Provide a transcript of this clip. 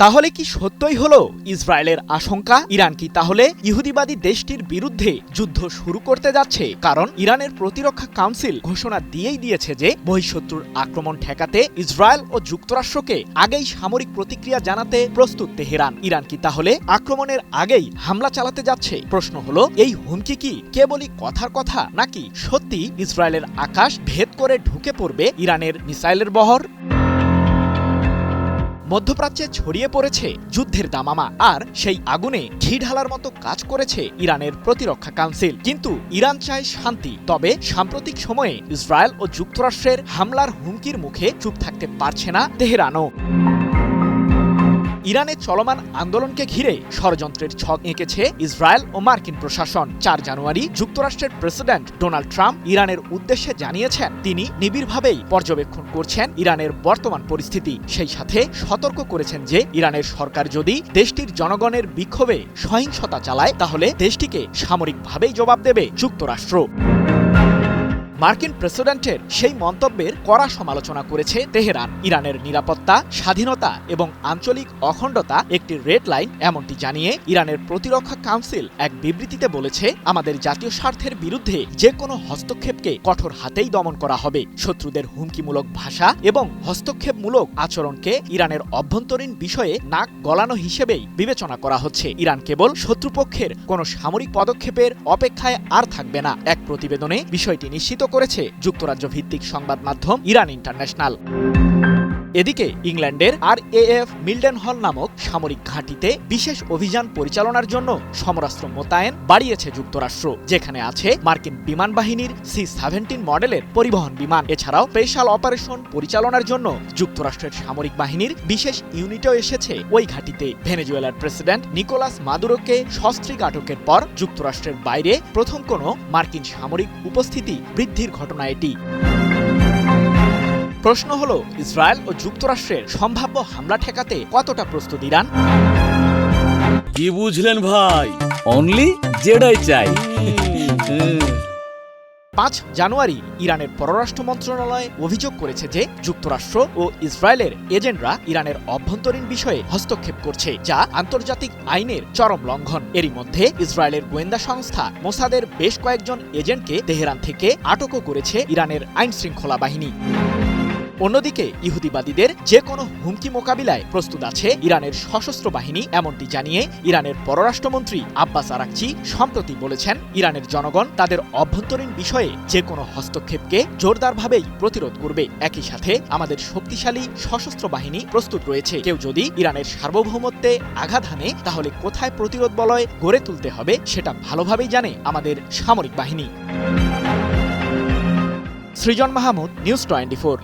তাহলে কি সত্যই হলো ইসরায়েলের আশঙ্কা? ইরান কি তাহলে ইহুদিবাদী দেশটির বিরুদ্ধে যুদ্ধ শুরু করতে যাচ্ছে? কারণ ইরানের প্রতিরক্ষা কাউন্সিল ঘোষণা দিয়েই দিয়েছে যে বহিঃশত্রুর আক্রমণ ঠেকাতে ইসরায়েল ও যুক্তরাষ্ট্রকে আগেই সামরিক প্রতিক্রিয়া জানাতে প্রস্তুত তেহরান। ইরান কি তাহলে আক্রমণের আগেই হামলা চালাতে যাচ্ছে? প্রশ্ন হলো, এই হুমকি কি কেবলই কথার কথা, নাকি সত্যি ইসরায়েলের আকাশ ভেদ করে ঢুকে পড়বে ইরানের মিসাইলের বহর? মধ্যপ্রাচ্যে ছড়িয়ে পড়েছে যুদ্ধের দামামা, আর সেই আগুনে ঘি ঢালার মতো কাজ করেছে ইরানের প্রতিরক্ষা কাউন্সিল। কিন্তু ইরান চায় শান্তি। তবে সাম্প্রতিক সময়ে ইসরায়েল ও যুক্তরাষ্ট্রের হামলার হুমকির মুখে চুপ থাকতে পারছে না তেহরানও। ইরানের চলমান আন্দোলনকে ঘিরে ষড়যন্ত্রের ছক এঁকেছে ইসরায়েল ও মার্কিন প্রশাসন। ৪ জানুয়ারি যুক্তরাষ্ট্রের প্রেসিডেন্ট ডোনাল্ড ট্রাম্প ইরানের উদ্দেশ্যে জানিয়েছেন তিনি নিবিড়ভাবেই পর্যবেক্ষণ করছেন ইরানের বর্তমান পরিস্থিতি। সেই সাথে সতর্ক করেছেন যে ইরানের সরকার যদি দেশটির জনগণের বিক্ষোভে সহিংসতা চালায়, তাহলে দেশটিকে সামরিকভাবেই জবাব দেবে যুক্তরাষ্ট্র। মার্কিন প্রেসিডেন্টের সেই মন্তব্যের কড়া সমালোচনা করেছে তেহরান। ইরানের নিরাপত্তা, স্বাধীনতা এবং আঞ্চলিক অখণ্ডতা একটি রেড লাইন, এমনটি জানিয়ে ইরানের প্রতিরক্ষা কাউন্সিল এক বিবৃতিতে বলেছে, আমাদের জাতীয় স্বার্থের বিরুদ্ধে যে কোনো হস্তক্ষেপকে কঠোর হাতেই দমন করা হবে। শত্রুদের হুমকিমূলক ভাষা এবং হস্তক্ষেপমূলক আচরণকে ইরানের অভ্যন্তরীণ বিষয়ে নাক গলানো হিসেবেই বিবেচনা করা হচ্ছে। ইরান কেবল শত্রুপক্ষের কোনো সামরিক পদক্ষেপের অপেক্ষায় আর থাকবে না। এক প্রতিবেদনে বিষয়টি নিশ্চিত করেছে যুক্তরাজ্য ভিত্তিক সংবাদ মাধ্যম ইরান ইন্টারন্যাশনাল। এদিকে ইংল্যান্ডের RAF মিল্ডেনহল নামক সামরিক ঘাঁটিতে বিশেষ অভিযান পরিচালনার জন্য সমরাস্ত্র মোতায়েন বাড়িয়েছে যুক্তরাষ্ট্র, যেখানে আছে মার্কিন বিমান বাহিনীর C-17 মডেলের পরিবহন বিমান। এছাড়াও স্পেশাল অপারেশন পরিচালনার জন্য যুক্তরাষ্ট্রের সামরিক বাহিনীর বিশেষ ইউনিটও এসেছে ওই ঘাঁটিতে। ভেনেজুয়েলার প্রেসিডেন্ট নিকোলাস মাদুরোকে সস্ত্রীক আটকের পর যুক্তরাষ্ট্রের বাইরে প্রথম কোনো মার্কিন সামরিক উপস্থিতি বৃদ্ধির ঘটনা এটি। প্রশ্ন হলো, ইসরায়েল ও যুক্তরাষ্ট্রের সম্ভাব্য হামলা ঠেকাতে কতটা প্রস্তুত ইরান? কি বুঝলেন ভাই? অনলি জেডাই চাই। ৫ জানুয়ারি ইরানের পররাষ্ট্র মন্ত্রণালয় অভিযোগ করেছে যে যুক্তরাষ্ট্র ও ইসরায়েলের এজেন্টরা ইরানের অভ্যন্তরীণ বিষয়ে হস্তক্ষেপ করছে, যা আন্তর্জাতিক আইনের চরম লঙ্ঘন। এরই মধ্যে ইসরায়েলের গোয়েন্দা সংস্থা মোসাদের বেশ কয়েকজন এজেন্টকে তেহরান থেকে আটকও করেছে ইরানের আইনশৃঙ্খলা বাহিনী। অন্যদিকে ইহুদিবাদীদের যে কোনো হুমকি মোকাবিলায় প্রস্তুত আছে ইরানের সশস্ত্র বাহিনী, এমনটি জানিয়ে ইরানের পররাষ্ট্রমন্ত্রী আব্বাস আরাকচি সম্প্রতি বলেছেন, ইরানের জনগণ তাদের অভ্যন্তরীণ বিষয়ে যে কোনো হস্তক্ষেপকে জোরদারভাবেই প্রতিরোধ করবে। একই সাথে আমাদের শক্তিশালী সশস্ত্র বাহিনী প্রস্তুত রয়েছে। কেউ যদি ইরানের সার্বভৌমত্বে আঘাত হানে, তাহলে কোথায় প্রতিরোধ বলয় গড়ে তুলতে হবে সেটা ভালোভাবেই জানে আমাদের সামরিক বাহিনী। সৃজন মাহমুদ, নিউজ 24।